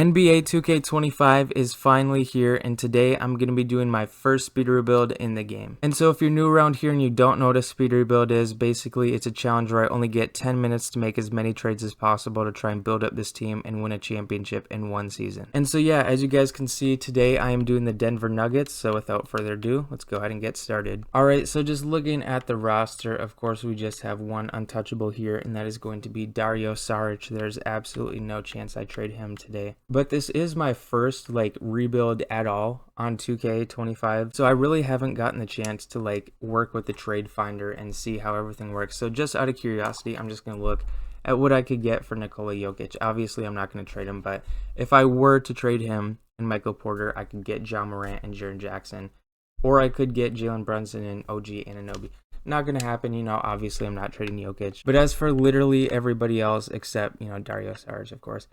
NBA 2K25 is finally here, and today I'm going to be doing my first speed rebuild in the game. And so if you're new around here and you don't know what a speed rebuild is, basically it's a challenge where I only get 10 minutes to make as many trades as possible to try and build up this team and win a championship in one season. And so yeah, as you guys can see, today I am doing the Denver Nuggets, so without further ado, let's go ahead and get started. Alright, so just looking at the roster, of course we just have one untouchable here, and that is going to be Dario Saric. There's absolutely no chance I trade him today. But this is my first rebuild at all on 2K25, so I really haven't gotten the chance to work with the trade finder and see how everything works. So just out of curiosity, I'm just going to look at what I could get for Nikola Jokic. Obviously I'm not going to trade him, but if I were to trade him and Michael Porter, I could get John Morant and Jaren Jackson, or I could get Jalen Brunson and OG Anunoby. Not going to happen, obviously I'm not trading Jokic. But as for literally everybody else except, Dario Saric, of course,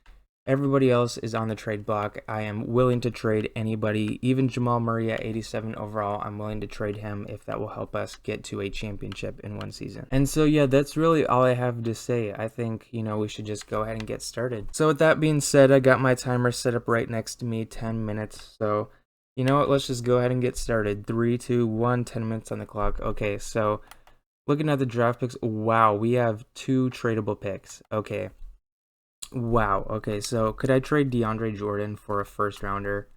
everybody else is on the trade block. I am willing to trade anybody, even Jamal Murray at 87 overall. I'm willing to trade him if that will help us get to a championship in one season. And so yeah, that's really all I have to say. I think, we should just go ahead and get started. So with that being said, I got my timer set up right next to me, 10 minutes. So you know what, let's just go ahead and get started. 3, 2, 1, 10 minutes on the clock. Okay, so looking at the draft picks, wow, we have 2 tradable picks. Okay. Wow. Okay, so could I trade DeAndre Jordan for a first rounder?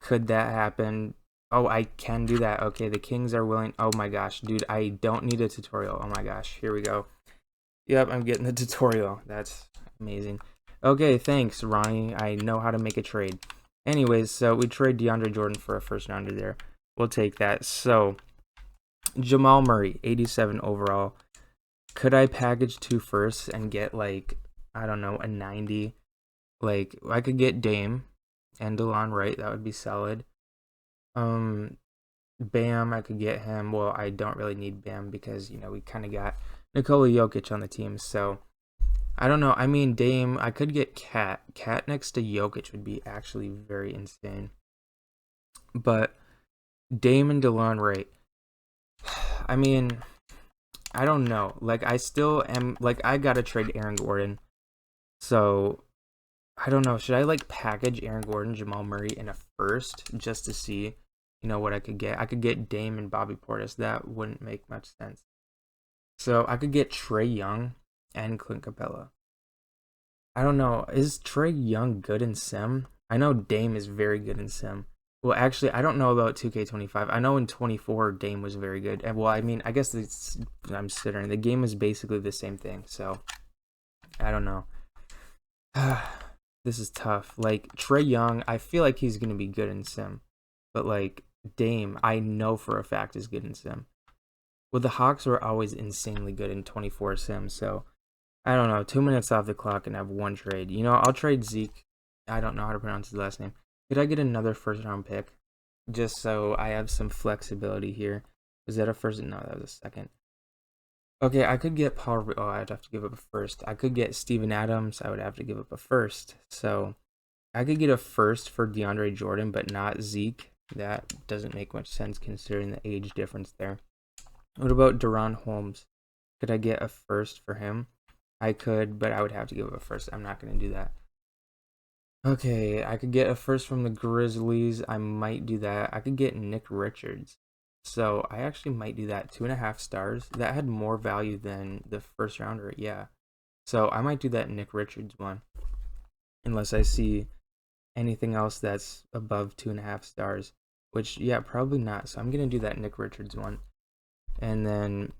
Could that happen? Oh, I can do that. Okay, the Kings are willing. Oh my gosh, dude, I don't need a tutorial. Oh my gosh, here we go. Yep, I'm getting the tutorial. That's amazing. Okay, thanks, Ronnie. I know how to make a trade. Anyways, so we trade DeAndre Jordan for a first rounder there. We'll take that. So Jamal Murray, 87 overall. Could I package 2 firsts and get I don't know, a 90? I could get Dame and DeLon Wright. That would be solid. Bam, I could get him. Well, I don't really need Bam because, we kind of got Nikola Jokic on the team. So, I don't know. I mean, Dame, I could get Cat. Cat next to Jokic would be actually very insane. But Dame and DeLon Wright. I mean, I don't know. I still am, I gotta trade Aaron Gordon. So, I don't know. Should I package Aaron Gordon, Jamal Murray in a first just to see, what I could get? I could get Dame and Bobby Portis. That wouldn't make much sense. So, I could get Trae Young and Clint Capella. I don't know. Is Trae Young good in Sim? I know Dame is very good in Sim. Well, actually, I don't know about 2K25. I know in 24, Dame was very good. And, well, I mean, I guess I'm considering the game is basically the same thing. So, I don't know. This is tough. Trae Young, I feel like he's going to be good in Sim. But, Dame, I know for a fact is good in Sim. Well, the Hawks were always insanely good in 24 Sim. So, I don't know. 2 minutes off the clock and have one trade. I'll trade Zeke. I don't know how to pronounce his last name. Could I get another first round pick? Just so I have some flexibility here. Was that a first? No, that was a second. Okay, I could get Paul. Oh, I'd have to give up a first. I could get Steven Adams. I would have to give up a first. So I could get a first for DeAndre Jordan, but not Zeke. That doesn't make much sense considering the age difference there. What about Deron Holmes? Could I get a first for him? I could, but I would have to give up a first. I'm not going to do that. Okay, I could get a first from the Grizzlies. I might do that. I could get Nick Richards. So I actually might do that. 2.5 stars. That had more value than the first rounder. Yeah. So I might do that Nick Richards one. Unless I see anything else that's above 2.5 stars. Which, yeah, probably not. So I'm going to do that Nick Richards one. And then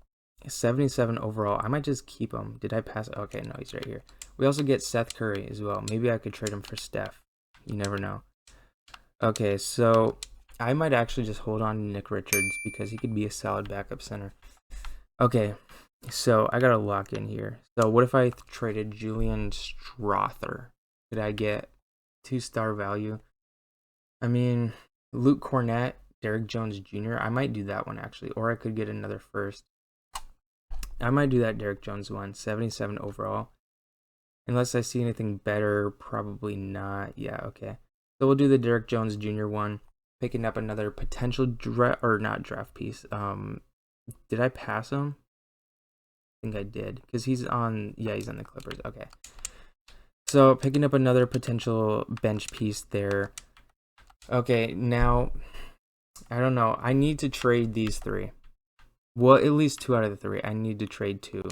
77 overall. I might just keep him. Did I pass? Okay, no, he's right here. We also get Seth Curry as well. Maybe I could trade him for Steph. You never know. Okay, so I might actually just hold on to Nick Richards because he could be a solid backup center. Okay, so I gotta lock in here. So what if I traded Julian Strawther? Could I get 2-star value? I mean, Luke Cornett, Derrick Jones Jr. I might do that one actually, or I could get another first. I might do that Derrick Jones one, 77 overall. Unless I see anything better, probably not. Yeah, okay. So we'll do the Derrick Jones Jr. one. Picking up another potential draft piece. Did I pass him? I think I did. Because he's on the Clippers. Okay. So picking up another potential bench piece there. Okay, now I don't know. I need to trade these three. Well, at least 2 out of the 3. I need to trade 2.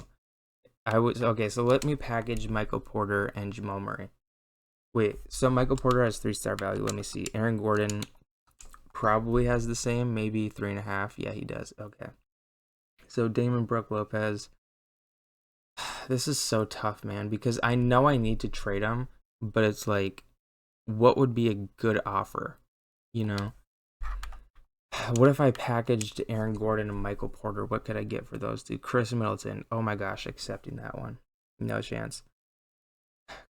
Okay, so let me package Michael Porter and Jamal Murray. Wait, so Michael Porter has 3-star value. Let me see. Aaron Gordon probably has the same, maybe 3.5. Yeah, he does. Okay. So Damon Brook Lopez. This is so tough, man, because I know I need to trade him, but it's like, what would be a good offer? You know? What if I packaged Aaron Gordon and Michael Porter? What could I get for those two? Chris Middleton. Oh my gosh, accepting that one. No chance.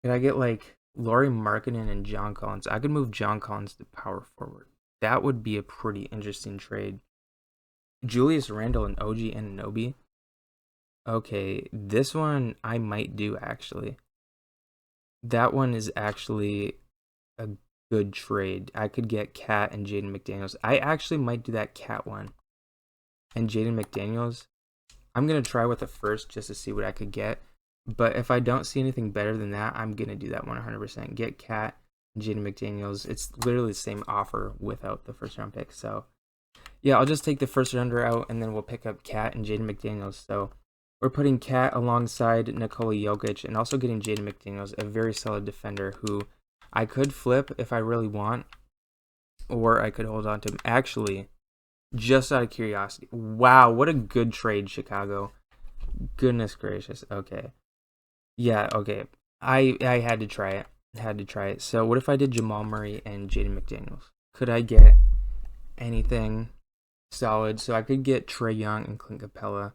Could I get like Lauri Markkanen and John Collins? I could move John Collins to power forward. That would be a pretty interesting trade. Julius Randle and OG Anunoby. Okay, this one I might do actually. That one is actually a good trade. I could get Cat and Jaden McDaniels. I actually might do that Cat one. And Jaden McDaniels. I'm going to try with the first just to see what I could get. But if I don't see anything better than that, I'm going to do that 100%. Get Cat and Jaden McDaniels. It's literally the same offer without the first round pick. So, yeah, I'll just take the first rounder out and then we'll pick up Cat and Jaden McDaniels. So, we're putting Cat alongside Nikola Jokic and also getting Jaden McDaniels, a very solid defender who I could flip if I really want, or I could hold on to him. Actually, just out of curiosity, wow, what a good trade, Chicago. Goodness gracious. Okay. Yeah, okay. I had to try it. Had to try it. So what if I did Jamal Murray and Jaden McDaniels? Could I get anything solid? So I could get Trae Young and Clint Capella.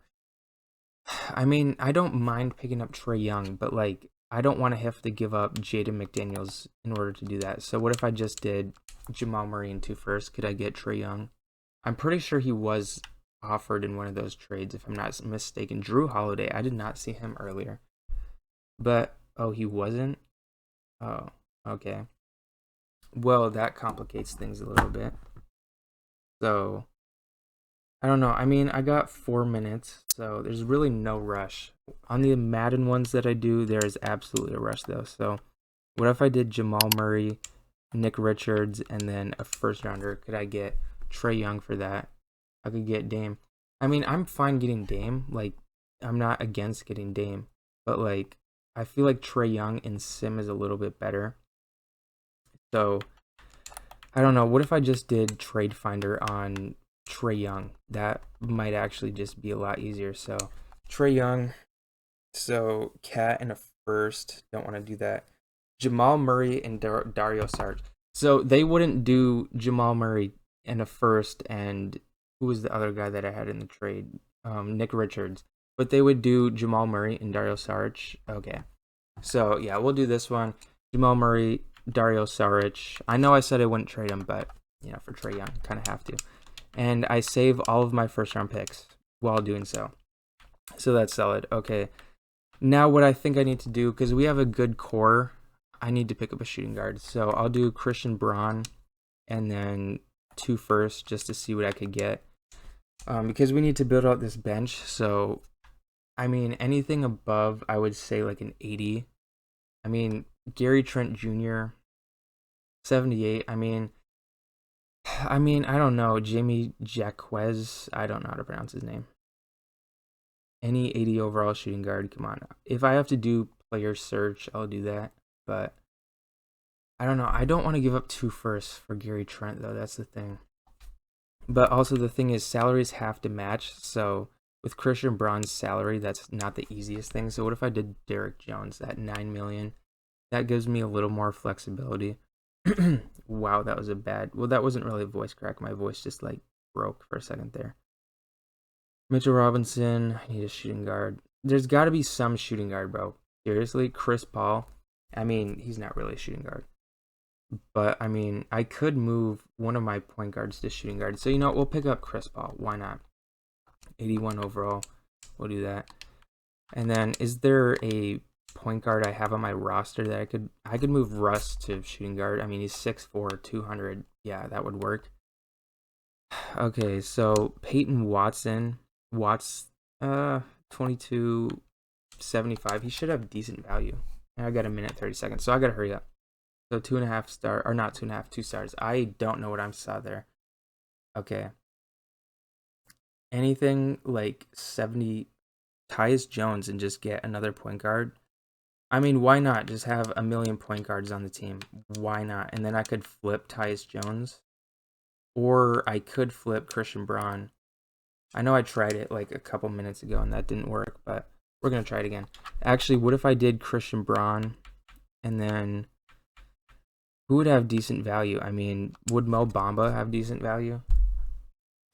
I mean, I don't mind picking up Trae Young, but like I don't want to have to give up Jaden McDaniels in order to do that. So what if I just did Jamal Murray in 2 first? Could I get Trae Young? I'm pretty sure he was offered in one of those trades, if I'm not mistaken. Drew Holiday. I did not see him earlier. But, oh, he wasn't? Oh, okay. Well, that complicates things a little bit. So, I don't know. I mean, I got 4 minutes, so there's really no rush. On the Madden ones that I do, there is absolutely a rush, though. So, what if I did Jamal Murray, Nick Richards, and then a first rounder? Could I get Trae Young for that? I could get Dame. I mean, I'm fine getting Dame. Like, I'm not against getting Dame. But, like, I feel like Trae Young and Sim is a little bit better. So, I don't know. What if I just did Trade Finder on Trae Young? That might actually just be a lot easier. So, Trae Young. So, Cat and a first. Don't want to do that. Jamal Murray and Dario Saric. So, they wouldn't do Jamal Murray and a first and who was the other guy that I had in the trade? Nick Richards. But they would do Jamal Murray and Dario Saric. Okay. So, yeah, we'll do this one. Jamal Murray, Dario Saric. I know I said I wouldn't trade him, but, you know, for Trae Young, kind of have to. And I save all of my first-round picks while doing so. So that's solid. Okay. Now what I think I need to do, because we have a good core, I need to pick up a shooting guard. So I'll do Christian Braun and then 2 first just to see what I could get. Because we need to build out this bench. So, I mean, anything above, I would say like an 80. I mean, Gary Trent Jr., 78. I mean, I don't know. Jamie Jaquez, I don't know how to pronounce his name. Any 80 overall shooting guard, come on. If I have to do player search, I'll do that. But I don't know. I don't want to give up 2 firsts for Gary Trent, though. That's the thing. But also the thing is, salaries have to match. So with Christian Braun's salary, that's not the easiest thing. So what if I did Derek Jones at $9 million? That gives me a little more flexibility. Wow, that was a bad. Well, that wasn't really a voice crack. My voice just like broke for a second there. Mitchell Robinson, I need a shooting guard. There's got to be some shooting guard, bro. Seriously, Chris Paul. I mean, he's not really a shooting guard. But, I mean, I could move one of my point guards to shooting guard. So, you know, we'll pick up Chris Paul. Why not? 81 overall. We'll do that. And then, is there a point guard I have on my roster that I could move Russ to shooting guard? I mean, he's 6'4", 200. Yeah, that would work. Okay, so Peyton Watson. 22.75. He should have decent value. And I got a minute 30 seconds, so I gotta hurry up. So 2.5 star, or not 2.5, 2 stars. I don't know what I saw there. Okay. Anything like 70, Tyus Jones, and just get another point guard. I mean, why not? Just have a million point guards on the team. Why not? And then I could flip Tyus Jones. Or I could flip Christian Braun. I know I tried it like a couple minutes ago and that didn't work, but we're going to try it again. Actually, what if I did Christian Braun and then who would have decent value? I mean, would Mo Bamba have decent value?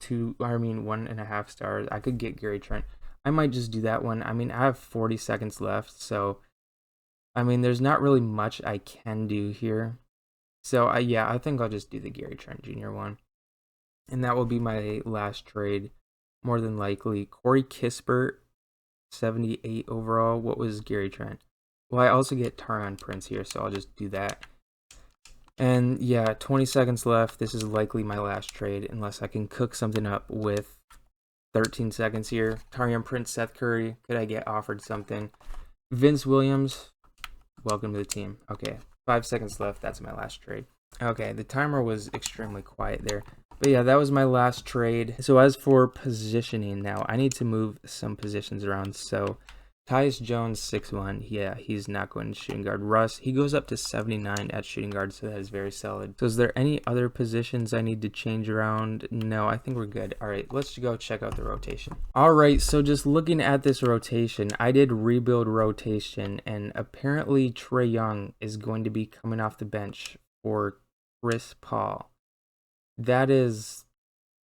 1.5 stars. I could get Gary Trent. I might just do that one. I mean, I have 40 seconds left, so I mean, there's not really much I can do here. So yeah, I think I'll just do the Gary Trent Jr. one. And that will be my last trade, more than likely. Corey Kispert, 78 overall. What was Gary Trent? Well, I also get Taurean Prince here, so I'll just do that. And yeah, 20 seconds left. This is likely my last trade, unless I can cook something up with 13 seconds here. Taurean Prince, Seth Curry. Could I get offered something? Vince Williams, welcome to the team. Okay, 5 seconds left. That's my last trade. Okay, the timer was extremely quiet there. But yeah, that was my last trade. So as for positioning now, I need to move some positions around. So Tyus Jones, 6'1". Yeah, he's not going to shooting guard. Russ, he goes up to 79 at shooting guard, so that is very solid. So is there any other positions I need to change around? No, I think we're good. All right, let's go check out the rotation. All right, so just looking at this rotation, I did rebuild rotation, and apparently Trae Young is going to be coming off the bench for Chris Paul. That is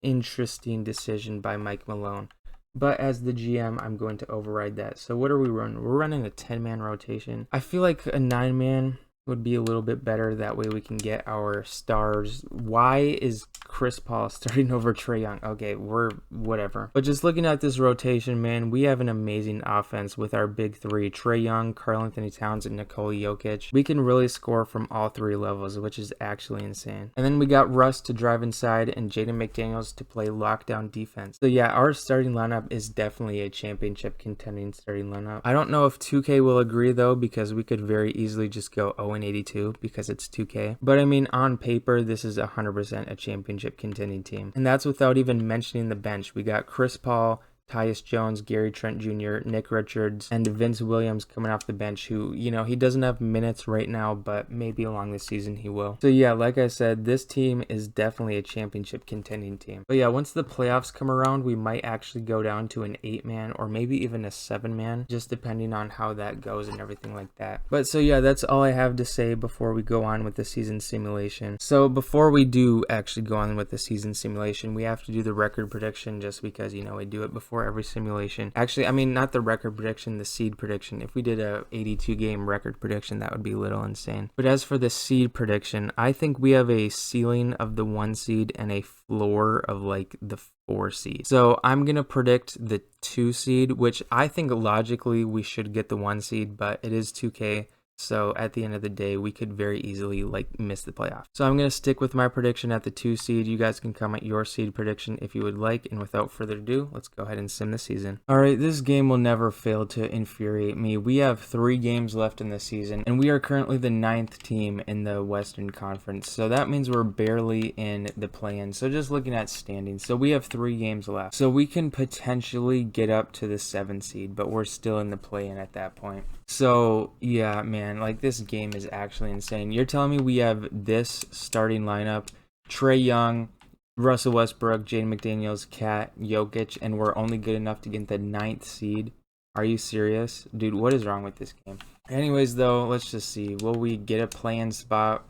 interesting decision by Mike Malone. But as the GM, I'm going to override that. So what are we running? We're running a 10-man rotation. I feel like a 9-man would be a little bit better. That way we can get our stars. Why is Chris Paul starting over Trae Young? Okay, we're whatever. But just looking at this rotation, man, we have an amazing offense with our big three, Trae Young, Karl-Anthony Towns, and Nikola Jokic. We can really score from all three levels, which is actually insane. And then we got Russ to drive inside and Jaden McDaniels to play lockdown defense. So yeah, our starting lineup is definitely a championship contending starting lineup. I don't know if 2K will agree though, because we could very easily just go 0-82 because it's 2K. But I mean, on paper, this is 100% a championship contending team. And that's without even mentioning the bench. We got Chris Paul, Tyus Jones, Gary Trent Jr., Nick Richards, and Vince Williams coming off the bench who, you know, he doesn't have minutes right now, but maybe along the season he will. So yeah, like I said, this team is definitely a championship contending team. But yeah, once the playoffs come around, we might actually go down to an 8-man or maybe even a 7-man, just depending on how that goes and everything like that. But so yeah, that's all I have to say before we go on with the season simulation. So before we do actually go on with the season simulation, we have to do the record prediction just because, you know, we do it before every simulation. Actually, I mean, not the record prediction, the seed prediction. If we did a 82 game record prediction, that would be a little insane. But as for the seed prediction, I think we have a ceiling of the 1 seed and a floor of like the 4 seed. So I'm gonna predict the 2 seed, which I think logically we should get the 1 seed, but it is 2K. So at the end of the day, we could very easily like miss the playoff. So I'm going to stick with my prediction at the 2 seed. You guys can comment your seed prediction if you would like. And without further ado, let's go ahead and sim the season. All right, this game will never fail to infuriate me. We have 3 games left in the season, and we are currently the 9th team in the Western Conference. So that means we're barely in the play-in. So just looking at standings, so we have 3 games left. So we can potentially get up to the 7th seed, but we're still in the play-in at that point. So yeah, man, like this game is actually insane. You're telling me we have this starting lineup, Trae Young, Russell Westbrook, Jaden McDaniels, Cat, Jokic, and we're only good enough to get the 9th seed? Are you serious? Dude, what is wrong with this game? Anyways, though, let's just see. Will we get a play-in spot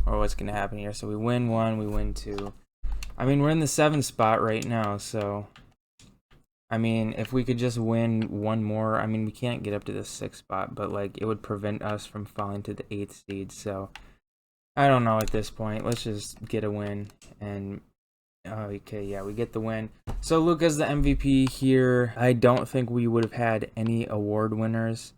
or what's going to happen here? So we win 1, we win 2. I mean, we're in the 7th spot right now, so I mean, if we could just win 1 more, I mean, we can't get up to the 6th spot, but like it would prevent us from falling to the 8th seed. So I don't know at this point. Let's just get a win. And okay, yeah, we get the win. So Luka's the MVP here. I don't think we would have had any award winners.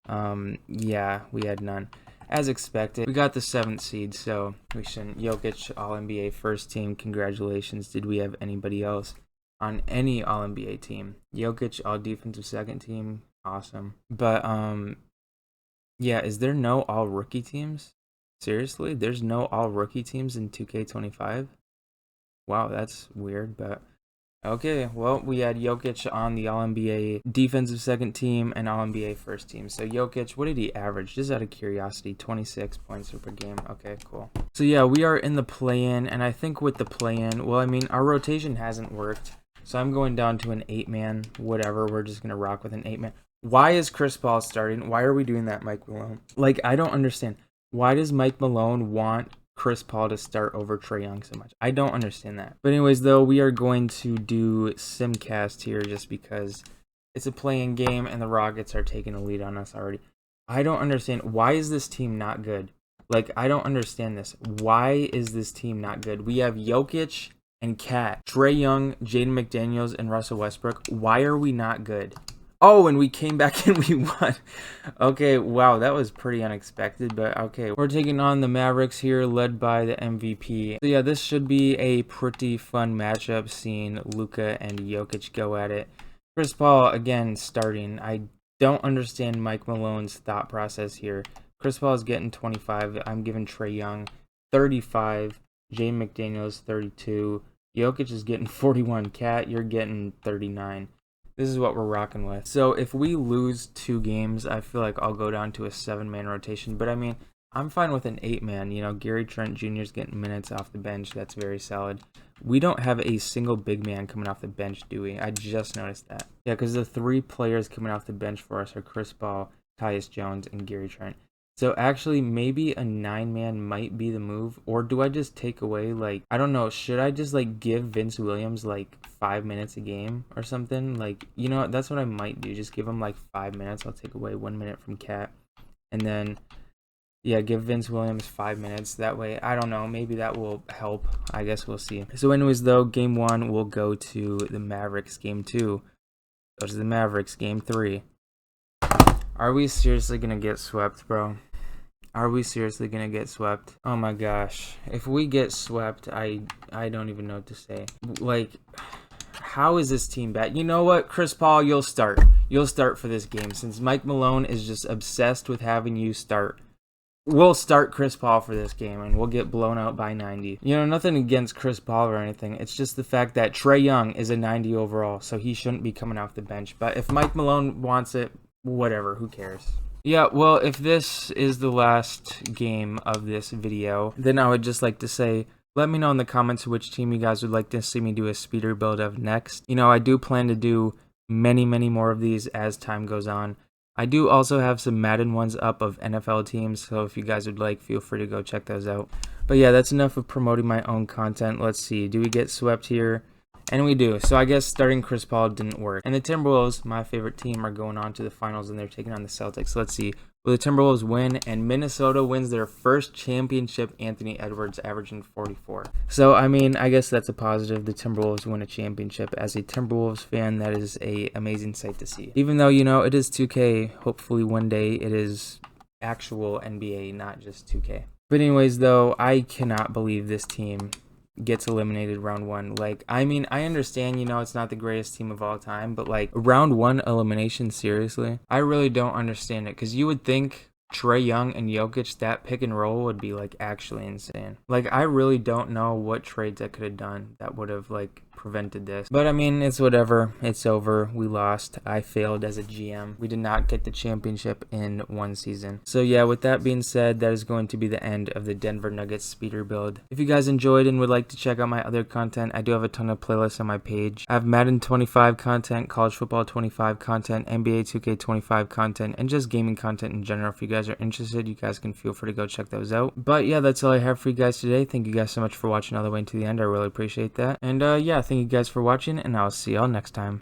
Yeah, we had none. As expected, we got the 7th seed, so we shouldn't. Jokic, All-NBA first team. Congratulations. Did we have anybody else on any All-NBA team? Jokic, all defensive second team, awesome. But Yeah, is there no all rookie teams? Seriously? There's no all rookie teams in 2K25? Wow, that's weird, but okay. Well, we had Jokic on the All-NBA defensive second team and All-NBA first team. So Jokic, what did he average? Just out of curiosity, 26 points per game. Okay, cool. So yeah, we are in the play-in, and I think with the play-in, well, I mean, our rotation hasn't worked. So I'm going down to an 8-man, whatever. We're just going to rock with an 8-man. Why is Chris Paul starting? Why are we doing that, Mike Malone? Like, I don't understand. Why does Mike Malone want Chris Paul to start over Trae Young so much? I don't understand that. But anyways, though, we are going to do Simcast here just because it's a play-in game and the Rockets are taking the lead on us already. I don't understand. Why is this team not good? Like, I don't understand this. Why is this team not good? We have Jokic and Cat, Trae Young, Jaden McDaniels, and Russell Westbrook. Why are we not good? Oh, and we came back and we won. Okay, wow, that was pretty unexpected, but okay. We're taking on the Mavericks here, led by the MVP. So yeah, this should be a pretty fun matchup, seeing Luka and Jokic go at it. Chris Paul, again, starting. I don't understand Mike Malone's thought process here. Chris Paul is getting 25. I'm giving Trae Young 35. Jaden McDaniels, 32. Jokic is getting 41. Cat, you're getting 39. This is what we're rocking with. So if we lose 2 games, I feel like I'll go down to a 7-man rotation. But I mean, I'm fine with an 8-man. You know, Gary Trent Jr. is getting minutes off the bench. That's very solid. We don't have a single big man coming off the bench, do we? I just noticed that. Yeah, because the 3 players coming off the bench for us are Chris Paul, Tyus Jones, and Gary Trent. So actually, maybe a 9-man might be the move. Or do I just take away, like, I don't know, should I just, like, give Vince Williams, like, 5 minutes a game or something? Like, you know what, that's what I might do. Just give him, like, 5 minutes. I'll take away 1 minute from Cat. And then, yeah, give Vince Williams 5 minutes. That way, I don't know, maybe that will help. I guess we'll see. So anyways, though, game 1 will go to the Mavericks. Game 2 goes to the Mavericks. Game 3. Are we seriously going to get swept, bro? Are we seriously going to get swept? Oh my gosh. If we get swept, I don't even know what to say. Like, how is this team bad? You know what, Chris Paul, you'll start. You'll start for this game. Since Mike Malone is just obsessed with having you start, we'll start Chris Paul for this game, and we'll get blown out by 90. You know, nothing against Chris Paul or anything. It's just the fact that Trae Young is a 90 overall, so he shouldn't be coming off the bench. But if Mike Malone wants it, whatever, who cares? Yeah, well, if this is the last game of this video, then I would just like to say, let me know in the comments which team you guys would like to see me do a speeder build of next. You know, I do plan to do many more of these as time goes on. I do also have some Madden ones up of NFL teams, so if you guys would like, feel free to go check those out. But yeah, that's enough of promoting my own content. Let's see, do we get swept here? And we do. So I guess starting Chris Paul didn't work. And the Timberwolves, my favorite team, are going on to the finals, and they're taking on the Celtics. Let's see. Will the Timberwolves win? And Minnesota wins their first championship. Anthony Edwards averaging 44. So, I mean, I guess that's a positive. The Timberwolves win a championship. As a Timberwolves fan, that is a amazing sight to see. Even though, you know, it is 2K. Hopefully one day it is actual NBA, not just 2K. But anyways, though, I cannot believe this team gets eliminated round 1. Like, I mean, I understand, you know, it's not the greatest team of all time, but like, round 1 elimination, seriously? I really don't understand it, because you would think Trae Young and Jokic, that pick and roll would be like actually insane. Like, I really don't know what trades I could have done that would have like prevented this. But I mean, it's whatever. It's over. We lost. I failed as a GM. We did not get the championship in 1 season. So yeah, with that being said, that is going to be the end of the Denver Nuggets speeder build. If you guys enjoyed and would like to check out my other content, I do have a ton of playlists on my page. I have Madden 25 content, College Football 25 content, NBA 2K25 content, and just gaming content in general. If you guys are interested, you guys can feel free to go check those out. But yeah, that's all I have for you guys today. Thank you guys so much for watching all the way to the end. I really appreciate that. And yeah, thank you guys for watching, and I'll see y'all next time.